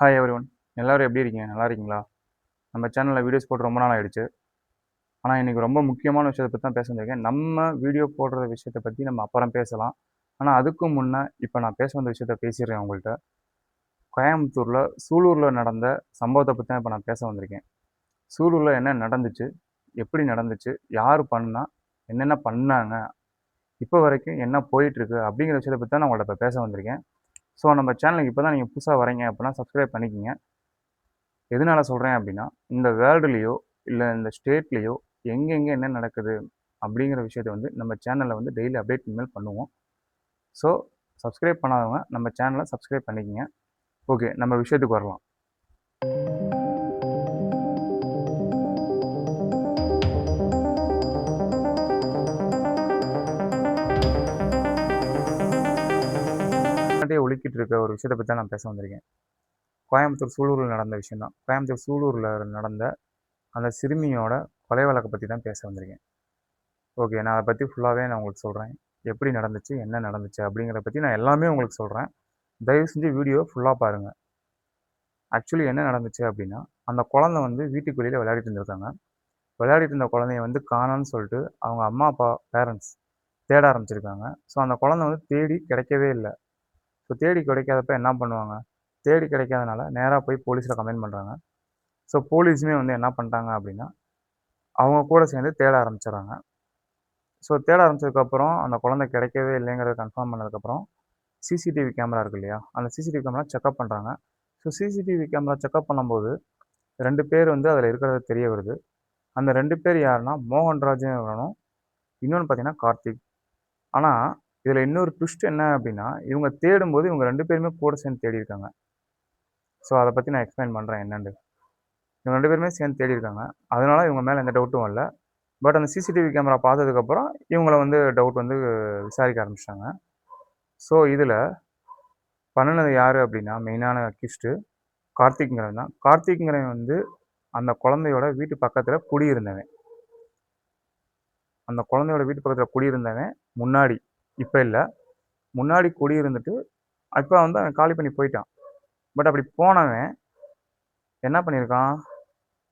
Hi everyone. எல்லாரும் எப்படி இருக்கீங்க? நல்லா இருக்கீங்களா? நம்ம சேனல்ல வீடியோஸ் போட்டு ரொம்ப நாள் ஆயிடுச்சு. ஆனா, இன்னைக்கு ரொம்ப முக்கியமான விஷயத்த பத்தி தான் பேச வந்திருக்கேன். நம்ம வீடியோ போடுற விஷயத்த பத்தி நம்ம அப்புறம் பேசலாம். ஆனா, அதுக்கு முன்ன இப்ப நான் பேச வந்த விஷயத்த பேசிடுறேன் உங்கள்ட்ட. கோயம்புத்தூர்ல சூலூர்ல நடந்த சம்பவத்த பத்தி தான் இப்ப நான் பேச வந்திருக்கேன். சூலூர்ல என்ன நடந்துச்சு? எப்படி நடந்துச்சு? யார் பண்ணா? என்னென்ன பண்ணாங்க? இப்ப வரைக்கும் என்ன போயிட்டுருக்கு? அப்படிங்கிற விஷயத்த பத்தி தான் நான் உங்கள்ட்ட இப்ப பேச வந்திருக்கேன். ஸோ, நம்ம சேனலுக்கு இப்ப தான் நீங்க புதுசா வர்றீங்க அப்படின்னா சப்ஸ்கிரைப் பண்ணிக்கங்க. எதனால சொல்கிறேன் அப்படின்னா, இந்த வேர்ல்டுலேயோ இல்லை இந்த ஸ்டேட்லேயோ எங்கெங்கே என்ன நடக்குது அப்படிங்கிற விஷயத்த வந்து நம்ம சேனலில் வந்து டெய்லி அப்டேட் இனிமேல் பண்ணுவோம். ஸோ சப்ஸ்கிரைப் பண்ணாதவங்க நம்ம சேனலை சப்ஸ்கிரைப் பண்ணிக்கங்க. ஓகே, நம்ம விஷயத்துக்கு வரலாம். ஒழிக்கிட்டு இருக்க ஒரு விஷயத்தை பற்றி தான் நான் பேச வந்திருக்கேன். கோயம்புத்தூர் சூலூரில் நடந்த விஷயம் தான். கோயம்புத்தூர் சூலூரில் நடந்த அந்த சிறுமியோட கொலை வழக்கை பற்றி தான் பேச வந்திருக்கேன். ஓகே, நான் அதை பற்றி ஃபுல்லாகவே நான் உங்களுக்கு சொல்கிறேன். எப்படி நடந்துச்சு, என்ன நடந்துச்சு அப்படிங்கிறத பற்றி நான் எல்லாமே உங்களுக்கு சொல்கிறேன். தயவு செஞ்சு வீடியோ ஃபுல்லாக பாருங்கள். ஆக்சுவலி என்ன நடந்துச்சு அப்படின்னா, அந்த குழந்தை வந்து வீட்டுக்கு வெளியில் விளையாடிட்டு இருந்திருக்காங்க. விளையாடிட்டு இருந்த குழந்தைய வந்து காணோன்னு சொல்லிட்டு அவங்க அம்மா, அப்பா, பேரண்ட்ஸ் தேட ஆரம்பிச்சிருக்காங்க. ஸோ அந்த குழந்தை வந்து தேடி கிடைக்கவே இல்லை. ஸோ தேடி கிடைக்காதப்ப என்ன பண்ணுவாங்க? தேடி கிடைக்காதனால நேராக போய் போலீஸில் கம்ப்ளைண்ட் பண்ணுறாங்க. ஸோ போலீஸுமே வந்து என்ன பண்ணிட்டாங்க அப்படின்னா, அவங்க கூட சேர்ந்து தேட ஆரம்பிச்சிடுறாங்க. ஸோ தேட ஆரம்பிச்சதுக்கப்புறம் அந்த குழந்தை கிடைக்கவே இல்லைங்கிறத கன்ஃபார்ம் பண்ணதுக்கப்புறம் சிசிடிவி கேமரா இருக்கு இல்லையா? அந்த சிசிடிவி கேமரா செக்அப் பண்ணுறாங்க. ஸோ சிசிடிவி கேமரா செக்அப் பண்ணும்போது 2 பேர் வந்து அதில் இருக்கிறது தெரிய வருது. அந்த 2 பேர் யாருன்னா, மோகன்ராஜும் இன்னொன்னு பார்த்தீங்கன்னா கார்த்திக். ஆனா, இதில இன்னொரு ட்விஸ்ட் என்ன அப்டின்னா, இவங்க தேடும்போது இவங்க 2 பேருமே கூட சேர்ந்து தேடியிருக்காங்க. ஸோ அத பத்தி நான் எக்ஸ்பிளைன் பண்றேன் என்னன்ட்டு. இவங்க 2 பேருமே சேர்ந்து தேடியிருக்காங்க. அதனால இவங்க மேல எந்த டவுட்டும் இல்ல. பட் அந்த சிசிடிவி கேமரா பார்த்ததுக்கப்புறம் இவங்கள வந்து டவுட் வந்து விசாரிக்க ஆரம்பிச்சுட்டாங்க. ஸோ இதில பண்ணுனது யாரு அப்டின்னா, மெயினான அக்யூஸ்டு கார்த்திக்ங்கிறவன் தான். கார்த்திக்ங்கிறவன் வந்து அந்த குழந்தையோட வீட்டு பக்கத்தில குடியிருந்தவன். அந்த குழந்தையோட வீட்டு பக்கத்தில குடியிருந்தவன் முன்னாடி, இப்ப இல்ல. முன்னாடி குடியிருந்துட்டு, இப்ப வந்து அவன் காலி பண்ணி போயிட்டான். பட் அப்படி போனவன் என்ன பண்ணியிருக்கான்,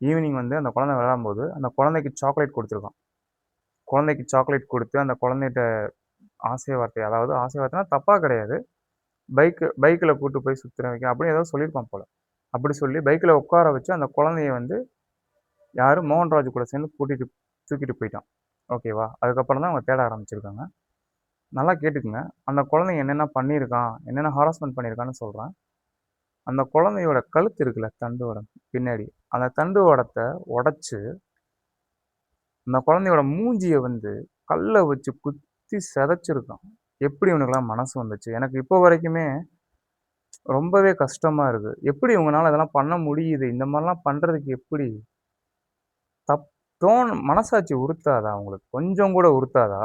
ஈவினிங் வந்து அந்த குழந்தை விளையாடும்போது, அந்த குழந்தைக்கு சாக்லேட் குடுத்துருக்கான். குழந்தைக்கு சாக்லேட் குடுத்து, அந்த குழந்தைட்ட ஆசை வார்த்தை, அதாவது ஆசை வார்த்தைனா தப்பா கிடையாது. பைக்ல கூட்டு போய் சுத்துற வைக்க அப்படின்னு ஏதோ சொல்லியிருப்பான் போல. அப்படி சொல்லி பைக்ல உட்கார வச்சு, அந்த குழந்தைய வந்து யாரு மோகன்ராஜ் கூட சேர்ந்து தூக்கிட்டு போயிட்டான். ஓகேவா? அதுக்கப்புறம் தான் அவங்க தேட ஆரம்பிச்சிருக்காங்க. நல்லா கேட்டுக்கங்க. அந்த குழந்தை என்னென்ன பண்ணியிருக்கான், என்னென்ன ஹராஸ்மென்ட் பண்ணியிருக்கான்னு சொல்றேன். அந்த குழந்தையோட கழுத்து இருக்குல்ல, தண்டுவடம் பின்னாடி. அந்த தண்டுவடத்த உடைச்சு, அந்த குழந்தையோட மூஞ்சிய வந்து கல்ல வச்சு குத்தி சிதைச்சிருக்கான். எப்படி இவனுக்கெல்லாம் மனசு வந்துச்சு? எனக்கு இப்போ வரைக்குமே ரொம்பவே கஷ்டமா இருக்கு. எப்படி இவங்கனால இதெல்லாம் பண்ண முடியுது? இந்த மாரிலாம் பண்றதுக்கு எப்படி? தப் மனசாட்சி உறுத்தாதா உங்களுக்கு? கொஞ்சம் கூட உறுத்தாதா?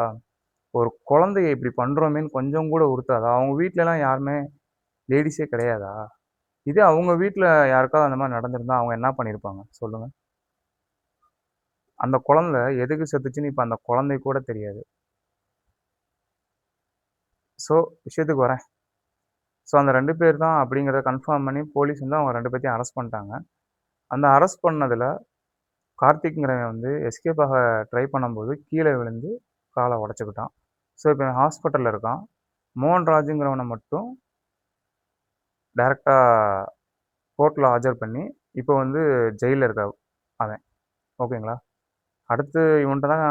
ஒரு குழந்தைய இப்படி பண்றோமேன்னு கொஞ்சம் கூட உறுத்தாதா? அவங்க வீட்லலாம் யாருமே லேடீஸே கிடையாதா? இதே அவங்க வீட்ல யாருக்காவது அந்த மாரி நடந்திருந்தா, அவங்க என்ன பண்ணியிருப்பாங்க? சொல்லுங்க. அந்த குழந்தை எதுக்கு செத்துச்சுன்னு இப்ப அந்த குழந்தைக்கு கூட தெரியாது. ஸோ விஷயத்துக்கு வரேன். ஸோ அந்த 2 பேர் தான் அப்படிங்கிறத கன்ஃபார்ம் பண்ணி போலீஸ் வந்து அவங்க 2 பேத்தையும் அரெஸ்ட் பண்ணிட்டாங்க. அந்த அரெஸ்ட் பண்ணதுல கார்த்திக்ங்கிறவன் வந்து எஸ்கேப் ஆக ட்ரை பண்ணும்போது கீழ விழுந்து கால உடைச்சுக்கிட்டான். ஸோ இப்ப இவன் ஹாஸ்பிட்டல்ல இருக்கான். மோகன்ராஜுங்கிறவன மட்டும் டைரக்ட்டா கோர்ட்ல ஆஜர் பண்ணி, இப்போ வந்து ஜெயில்ல இருக்கா அவன். ஓகேங்களா? அடுத்து இவன்ட்ட தான்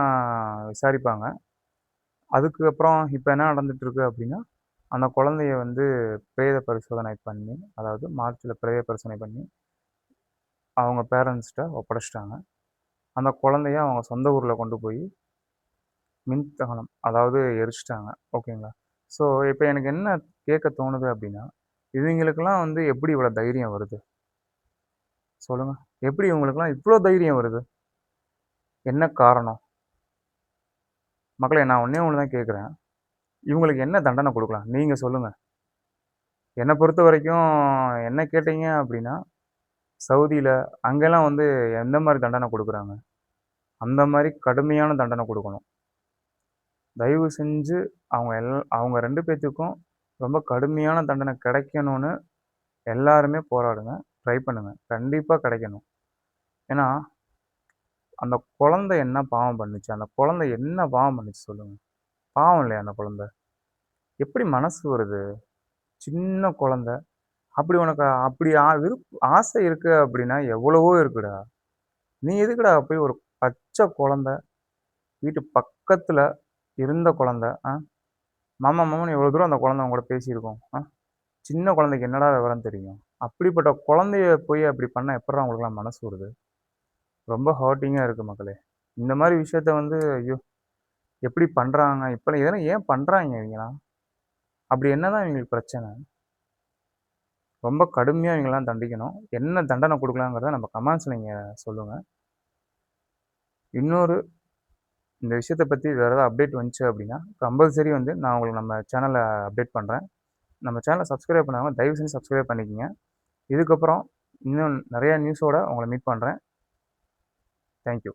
விசாரிப்பாங்க. அதுக்கு அப்புறம் இப்ப என்ன நடந்துட்டு இருக்கு அப்படின்னா, அந்த குழந்தைய வந்து பிரேத பரிசோதனை பண்ணி, அதாவது மார்ச்ல பிரேத பரிசோதனை பண்ணி, அவங்க பேரண்ட்ஸ்ட்ட ஒப்படைச்சுட்டாங்க. அந்த குழந்தைய அவங்க சொந்த ஊர்ல கொண்டு போய் மின் தகனம், அதாவது எரிச்சுட்டாங்க. ஓகேங்களா? ஸோ இப்ப எனக்கு என்ன கேட்க தோணுது அப்படின்னா, இவைங்களுக்கெல்லாம் வந்து எப்படி இவ்வளோ தைரியம் வருது? சொல்லுங்க. எப்படி இவங்களுக்கெல்லாம் இவ்ளோ தைரியம் வருது? என்ன காரணம்? மக்களே, நான் ஒண்ணே ஒண்ணு தான் கேட்கிறேன். இவங்களுக்கு என்ன தண்டனை குடுக்கலாம்? நீங்க சொல்லுங்க. என்ன பொறுத்தவரைக்கும் என்ன கேட்டீங்க அப்படின்னா, சவுதியில அங்கலாம் வந்து எந்த மாரி தண்டனை குடுக்குறாங்க? அந்த மாரி கடுமையான தண்டனை குடுக்கணும். தயவு செஞ்சு அவங்க 2 பேத்துக்கும் ரொம்ப கடுமையான தண்டனை கிடைக்கணும்னு எல்லாருமே போராடுங்க. ட்ரை பண்ணுங்க. கண்டிப்பா கிடைக்கணும். ஏன்னா, அந்த குழந்தை என்ன பாவம் பண்ணுச்சு? அந்த குழந்தை என்ன பாவம் பண்ணுச்சு சொல்லுங்க? பாவம் இல்லையா அந்த குழந்தை? எப்படி மனசு வருது? சின்ன குழந்தை. அப்படி உனக்கு அப்படி ஆசை இருக்கு அப்படின்னா எவ்வளவோ இருக்குடா. நீ எதுக்குடா போய் ஒரு பச்சை குழந்தை, வீட்டு பக்கத்துல இருந்த குழந்தை, மாமா மாமான்னு எவ்வளோ தூரம் அந்த குழந்தை உன்கூட பேசியிருக்கும். சின்ன குழந்தைக்கு என்னடா விவரம் தெரியும்? அப்படிப்பட்ட குழந்தைய போய் அப்படி பண்ணா எப்புட்றா உங்களுக்கெல்லாம் மனசு வருது? ரொம்ப ஹர்ட்டிங்கா இருக்கு மக்களே. இந்த மாரி விஷயத்த வந்து ஐயோ! எப்படி பண்றாங்க? இப்பலாம் இதெல்லாம் ஏன் பண்றாய்ங்க இவங்கலாம்? அப்படி என்னதான் இவங்களுக்கு பிரச்சனை? ரொம்ப கடுமையா இவங்களலாம் தண்டிக்கணும். என்ன தண்டனை குடுக்கலாங்கிறத நம்ம கமெண்ட்ஸ்ல நீங்க சொல்லுங்க. இன்னொரு இந்த விஷயத்த பத்தி வேற ஏதாவது அப்டேட் வந்துச்சு அப்படின்னா, கம்பல்சரி வந்து நான் உங்களுக்கு நம்ம சேனல்ல அப்டேட் பண்றேன். நம்ம சேனல சப்ஸ்கிரைப் பண்ணாதவங்க தயவு செஞ்சு சப்ஸ்கிரைப் பண்ணிக்கங்க. இதுக்கப்புறம் இன்னும் நெறைய நியூஸோட உங்கள மீட் பண்றேன். Thank you.